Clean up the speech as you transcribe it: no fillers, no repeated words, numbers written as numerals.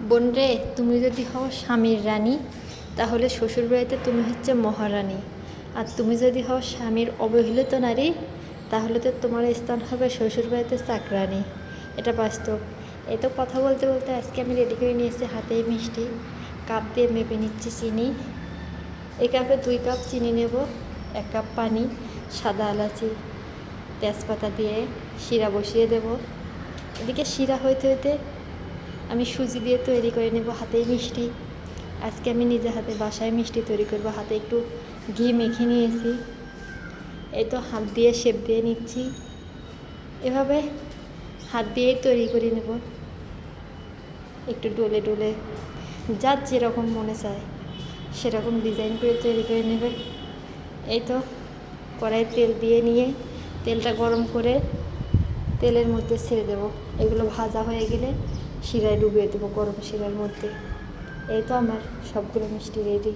বোন রে, তুমি যদি হও স্বামীর রানী তাহলে শ্বশুরবাড়িতে তুমি হচ্ছে মহারানী। আর তুমি যদি হও স্বামীর অবহেলিত নারী তাহলে তো তোমার স্থান হবে শ্বশুরবাড়িতে চাকরানী। এটা বাস্তব। এই তো কথা বলতে বলতে আজকে আমি রেডি করে নিয়েছি হাতেই মিষ্টি। কাপ দিয়ে মেপে নিচ্ছি চিনি। এই কাপে 2 কাপ চিনি নেব, 1 কাপ পানি, সাদা এলাচি, তেজপাতা দিয়ে শিরা বসিয়ে দেব। এদিকে শিরা হইতে হইতে আমি সুজি দিয়ে তৈরি করে নেব হাতেই মিষ্টি। আজকে আমি নিজে হাতে বাসায় মিষ্টি তৈরি করব। হাতে একটু ঘি মেখে নিয়েছি। এই তো হাত দিয়ে শেপ দিয়ে নিচ্ছি। এভাবে হাত দিয়েই তৈরি করে নেব, একটু ডলে ডলে, যার যেরকম মনে চায় সেরকম ডিজাইন করে তৈরি করে নেবে। এই তো কড়াইয়ে তেল দিয়ে নিয়ে তেলটা গরম করে তেলের মধ্যে ছেড়ে দেব। এগুলো ভাজা হয়ে গেলে শিরায় ডুবিয়ে দেবো গরম শিরার মধ্যে। এই তো আমার সবগুলো মিষ্টি রেডি।